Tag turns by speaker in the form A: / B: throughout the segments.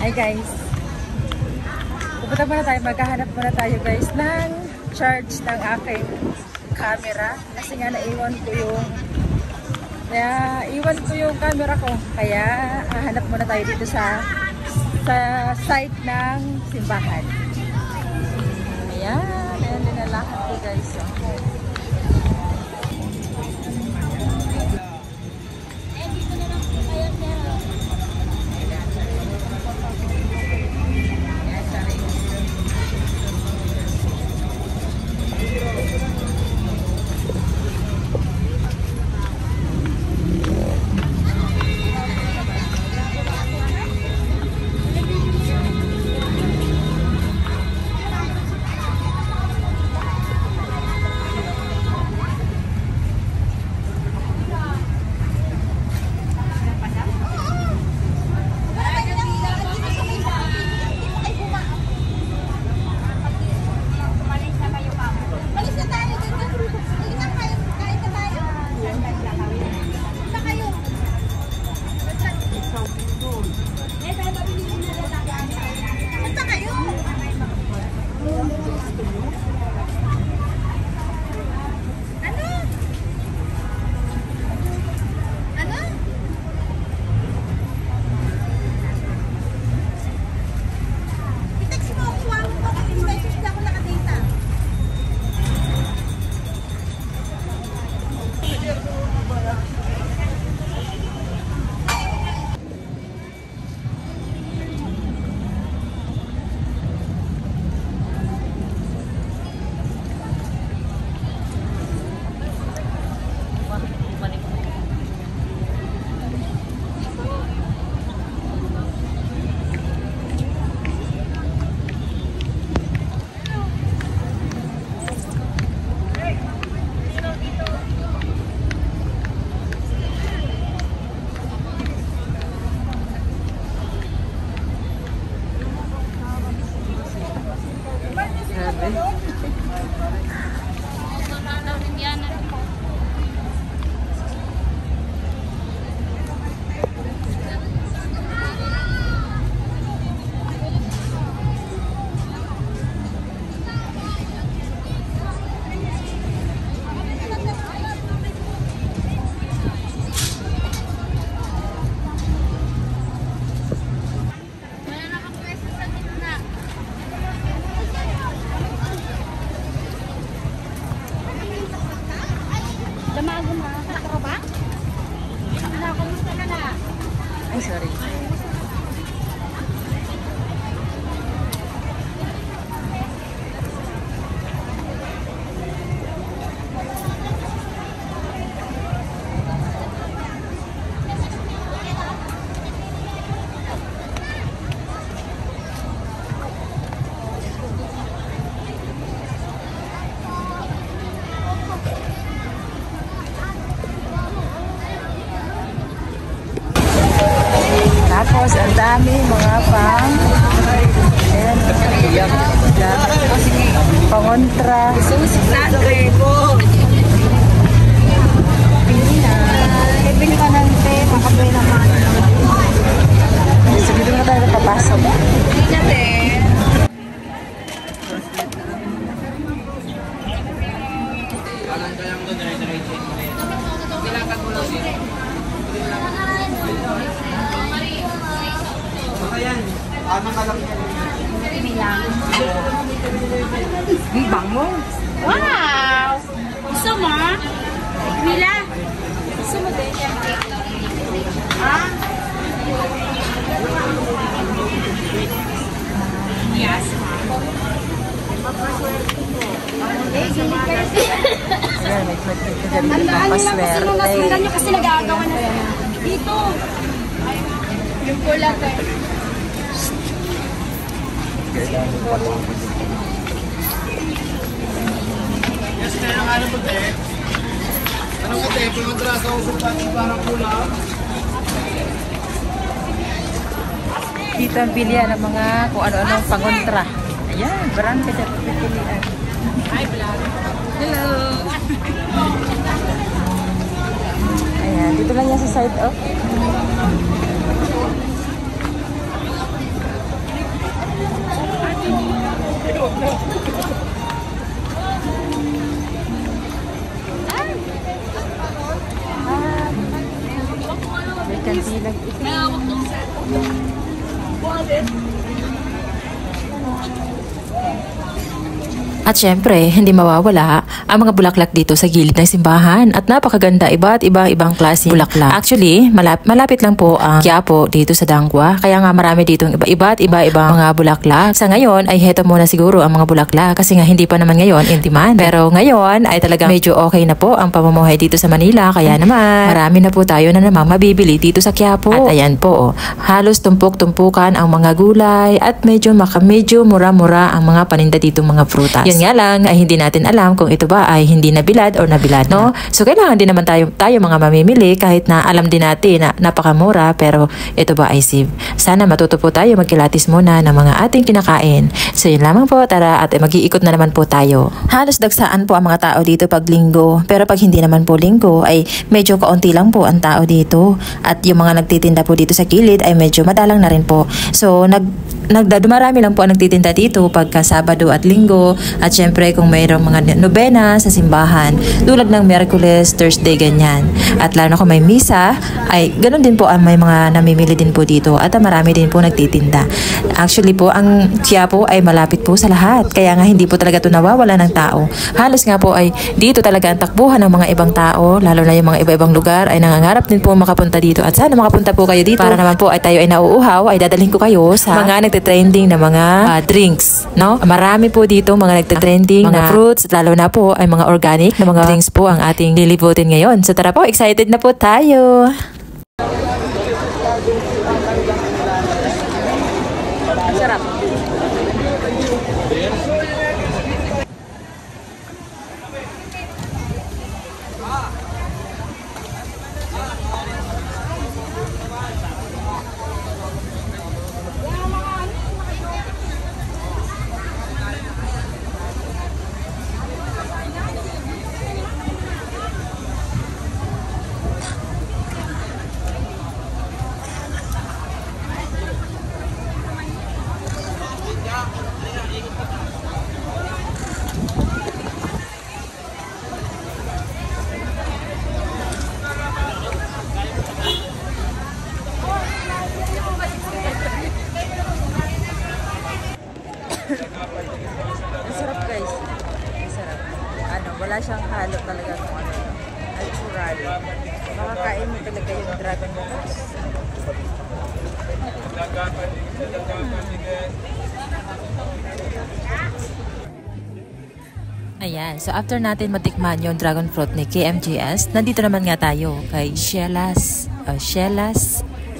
A: Hi guys. Pupunta muna tayo, maghahanap muna tayo guys ng charge ng aking camera. Kasi nga naiwan ko yung camera ko. Kaya hahanap muna tayo dito sa site ng simbahan. Ayan, ayan din na lahat ko guys. Ay, sorry. Tapos, ang dami mga pangontra. Bili ka ng te, makabay naman. Sige, dito na tayo papasok. Bili na te.
B: Anong alam niya?
A: Milang. Bango. Wow! Gusto mo? Mila? Gusto mo din yan? Ha? Yes, ma'am. Tandaan nyo kasi nag-aagawan na dito. Yung pula ko.
B: Yes, kaya nga ano po te? Ano ka te? Pumunta sa usupan parang pula.
A: Dito ang bilihan ng mga kung ano-anong pangontra. Ayan, barangay na pipilian. Hi, vlog. Hello. Ayan, dito lang yan sa side of.
C: At syempre, hindi mawawala ang mga bulaklak dito sa gilid ng simbahan. At napakaganda, iba't ibang klase bulaklak. Actually, malapit lang po ang Quiapo dito sa Dangwa. Kaya nga marami dito iba't ibang mga bulaklak. Sa ngayon ay heto muna siguro ang mga bulaklak kasi nga hindi pa naman ngayon in demand. Pero ngayon ay talagang medyo okay na po ang pamumuhay dito sa Manila. Kaya naman, marami na po tayo na namang mabibili dito sa Quiapo. At ayan po, halos tumpok-tumpukan ang mga gulay at medyo mura-mura ang mga paninda dito mga prutas. Yun nga lang ay hindi natin alam kung ito ba ay hindi nabilad or nabilad, no? So kailangan din naman tayo mga mamimili kahit na alam din natin na napakamura pero ito ba ay safe. Sana matuto po tayo magkilatis muna ng mga ating kinakain. So yun lamang po, tara at mag-iikot na naman po tayo. Halos dagsaan po ang mga tao dito pag linggo, pero pag hindi naman po linggo ay medyo kaunti lang po ang tao dito. At yung mga nagtitinda po dito sa gilid ay medyo madalang na rin po. So dumarami lang po ang nagtitinda dito pagka Sabado at Linggo. At syempre kung mayroong mga nobena sa simbahan, tulad ng Miyerkules, Thursday, ganyan. At lalo na kung may misa, ay ganun din po ang may mga namimili din po dito. At marami din po nagtitinda. Actually po, ang Quiapo ay malapit po sa lahat. Kaya nga hindi po talaga ito nawawala ng tao. Halos nga po ay dito talaga ang takbuhan ng mga ibang tao, lalo na yung mga iba-ibang lugar ay nangangarap din po makapunta dito. At sana makapunta po kayo dito para naman po ay tayo ay nauuhaw, ay dadalhin ko kayo sa mga nagtitrending na mga drinks, no? Marami po dito mga nagtitrending mga fruits, lalo na po ay mga organic na mga drinks po ang ating lilibutin ngayon. So tara po, excited na po tayo.
A: Sarap. Masarap guys. Masarap. Wala siyang halo talaga kung ano. Natural. Makakain mo talaga yung dragon fruits.
C: Ayan, so after natin matikman yung dragon fruit ni KMJS, nandito naman nga tayo kay Shellas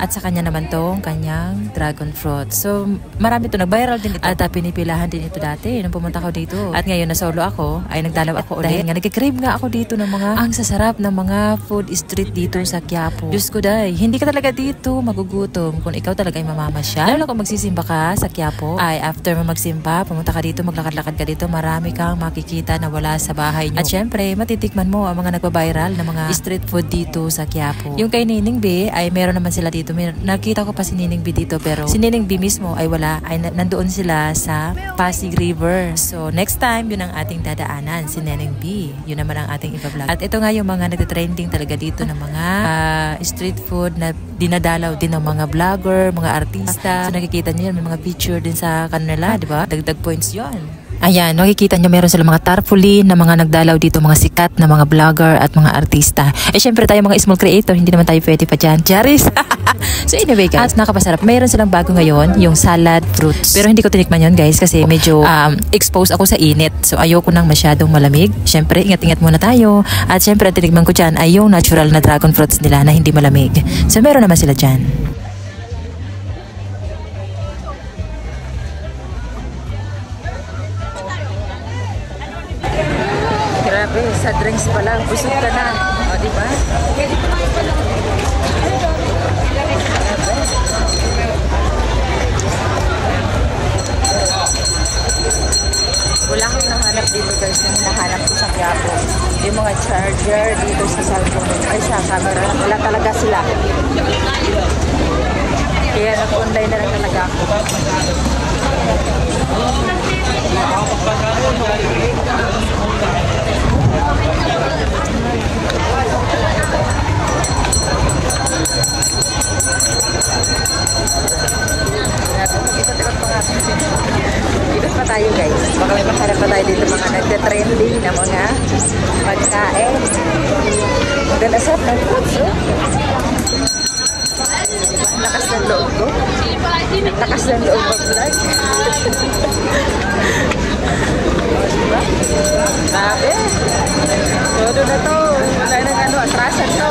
C: at sa kanya naman tong kanyang dragon fruit. So, marami ito. Nag-viral din ito. At pinipilahan din ito dati nung pumunta ko dito. At ngayon na solo ako, ay nagdalaw ako ulit. Dahil nga nag-crave nga ako dito ng mga ang sasarap ng mga food street dito sa Quiapo. Diyos ko day, hindi ka talaga dito magugutom kung ikaw talaga ay mamamasyal. Lalo kung magsisimba ka sa Quiapo, ay after mo magsimba, pumunta ka dito, maglakad-lakad ka dito, marami kang makikita na wala sa bahay nyo. At syempre, matitikman mo ang mga nagpa-viral na mga street food dito sa Quiapo. Yung kay Nining B, ay meron naman sila dito. Nakita ko pa si Nining B dito, pero si Nining B mismo ay wala, ay nandoon sila sa Pasig River. So next time, yun ang ating dadaanan, si Nining B. Yun naman ang ating iba-vlog. At ito nga yung mga nagtitrending talaga dito ng mga street food na dinadalaw din ng mga vlogger, mga artista. So nakikita niyo yan, may mga picture din sa kanila, di ba? Dagdag points yon. Ayan, nakikita nyo meron sila mga tarpaulin na mga nagdalaw dito, mga sikat na mga vlogger at mga artista. Eh syempre tayo mga small creator, hindi naman tayo pwede pa dyan. Charis! So anyway guys, nakapasarap. Mayroon silang bago ngayon, yung salad fruits. Pero hindi ko tinikman yun guys kasi medyo exposed ako sa init. So ayoko nang masyadong malamig. Syempre, ingat-ingat muna tayo. At syempre, tinikman ko dyan ay yung natural na dragon fruits nila na hindi malamig. So meron naman sila dyan.
A: Grabe, sa drinks pa lang, busog ka na. O, diba? Wala akong nahanap dito guys, yung nahanap ko sa Quiapo. Yung mga charger dito sa cellphone, ay sa camera, wala talaga sila. Kaya nag-online na lang talaga ako. Ito mga nagte-trending na mga pagkain. Magalasap ng foods, oh. Lakas ng loob ko. Lakas ng loob mag-vlog. Diba? Sabi. Todo na to. Wala nang ano, atrasan to.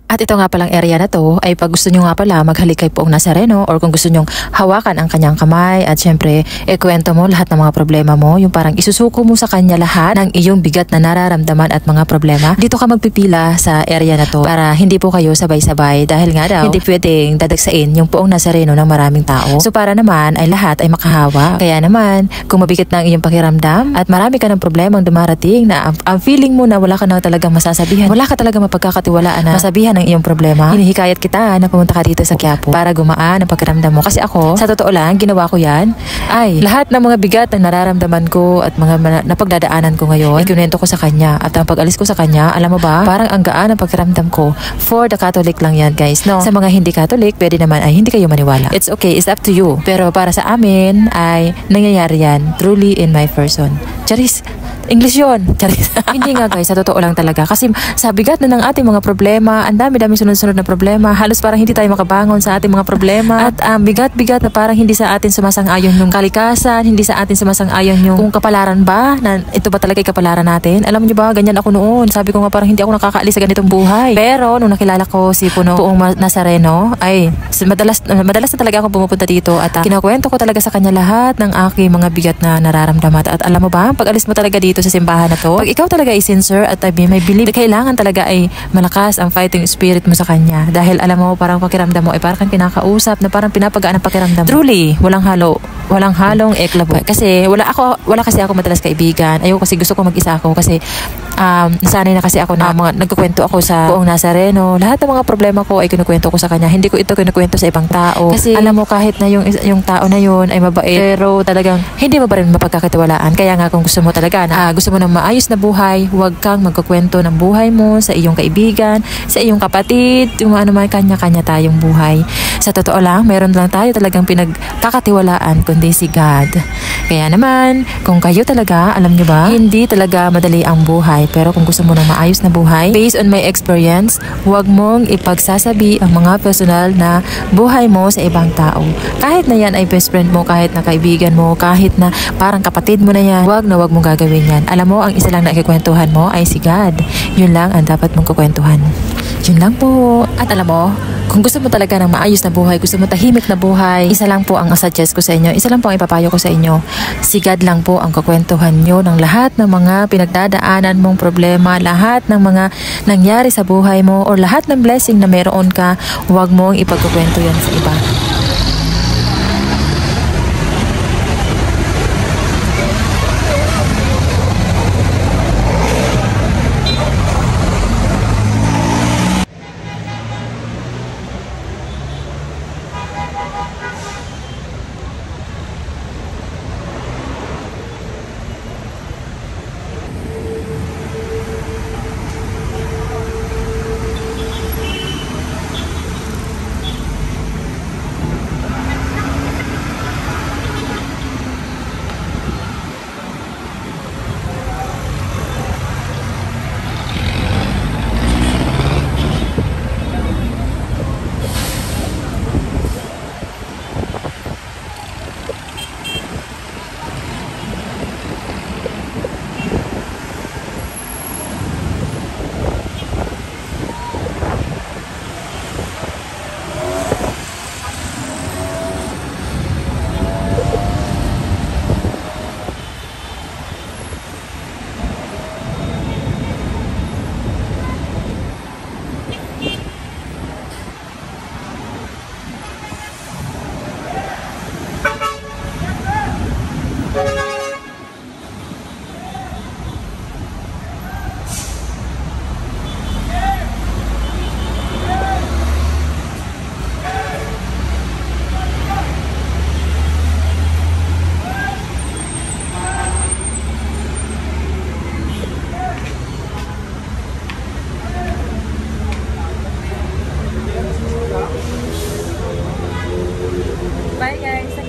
C: At ito nga palang area na to ay pag gusto nyo nga pala maghalik kay Poong Nazareno or kung gusto nyong hawakan ang kanyang kamay at syempre ikwento mo lahat ng mga problema mo, yung parang isusuko mo sa kanya lahat ng iyong bigat na nararamdaman at mga problema. Dito ka magpipila sa area na to para hindi po kayo sabay-sabay dahil nga daw hindi pwedeng dadagsain yung Poong Nazareno ng maraming tao. So para naman ay lahat ay makahawa. Kaya naman kung mabigat na ang iyong pakiramdam at marami ka ng problemang dumarating na ang feeling mo na wala ka na talagang masasabihan, wala ka talagang mapagkakatiwalaan na masabihan ng iyong problema, hinihikayat kita na pumunta ka dito sa Quiapo para gumaan ang pakiramdam mo. Kasi ako, sa totoo lang, ginawa ko yan. Ay, lahat ng mga bigat na nararamdaman ko at mga napagdadaanan ko ngayon, ikinwento ko sa kanya. At ang pag-alis ko sa kanya, alam mo ba, parang ang gaan ang pakiramdam ko. For the Catholic lang yan, guys. No? Sa mga hindi Catholic, pwede naman ay hindi kayo maniwala. It's okay, it's up to you. Pero para sa amin, ay nangyayari yan truly in my person. Charis, English yun. Charis. Hindi nga guys, sa totoo lang talaga. Kasi sa bigat na ng ating mga problema, ang dami-dami sunod-sunod na problema. Halos parang hindi tayo makabangon sa ating mga problema. At bigat-bigat na parang hindi sa atin sumasang-ayon yung kalikasan, hindi sa atin sumasang-ayon yung kung kapalaran ba, na ito ba talaga yung kapalaran natin. Alam niyo ba, ganyan ako noon. Sabi ko nga parang hindi ako nakakaalis sa ganitong buhay. Pero nung nakilala ko si Poong Nazareno, ay madalas na talaga ako pumupunta dito at kinukwento ko talaga sa kanya lahat ng aking mga bigat na nararamdaman. At alam mo ba, pag alis mo talaga dito sa simbahan na to, pag ikaw talaga ay sincere at may believe, kailangan talaga ay malakas ang fighting spirit mo sa kanya. Dahil alam mo, parang pakiramdam mo ay parang kinakausap na parang pinapagaan ang pakiramdam mo. Truly, walang halong eklabo. Kasi wala kasi ako madalas kaibigan. Ayoko kasi gusto ko mag-isa ako kasi nasanay na kasi ako na nagkukwento ako sa Poong Nazareno. Lahat ng mga problema ko ay kinukwento ko sa kanya. Hindi ko ito kinukwento sa ibang tao. Kasi alam mo, kahit na yung tao na yun ay mabait, pero talagang hindi mo pa rin mapagkakatiwalaan. Kaya nga kung gusto mo talaga na gusto mo ng maayos na buhay, huwag kang magkukwento ng buhay mo sa iyong kaibigan, sa iyong kapatid, yung ano man, kanya-kanya tayong buhay. Sa totoo lang, meron lang tayo talagang pinagkakatiwalaan kundi si God. Kaya naman, kung kayo talaga, alam nyo ba, hindi talaga madali ang buhay. Pero kung gusto mo ng maayos na buhay, based on my experience, huwag mong ipagsasabi ang mga personal na buhay mo sa ibang tao. Kahit na yan ay best friend mo, kahit na kaibigan mo, kahit na parang kapatid mo na yan, huwag mong gagawin yan. Alam mo, ang isa lang na ikikwentuhan mo ay si God. Yun lang ang dapat mong kukwentuhan. Yun lang po. At alam mo, kung gusto mo talaga ng maayos na buhay, gusto mo tahimik na buhay, isa lang po ang suggest ko sa inyo, isa lang po ang ipapayo ko sa inyo. Si God lang po ang kukwentuhan nyo ng lahat ng mga pinagdadaanan mong problema, lahat ng mga nangyari sa buhay mo, o lahat ng blessing na meron ka, huwag mong ipagkukwento yan sa iba.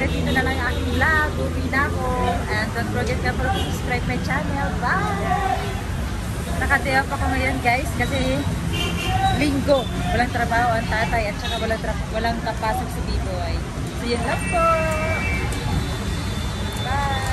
A: hanggang dito na lang yung aking vlog. Uwi na ako. And don't forget na to subscribe my channel. Bye! Naka-day off ako ngayon guys kasi linggo. Walang trabaho ang tatay at saka walang kapasok si B-Boy. So yun lang po. Bye!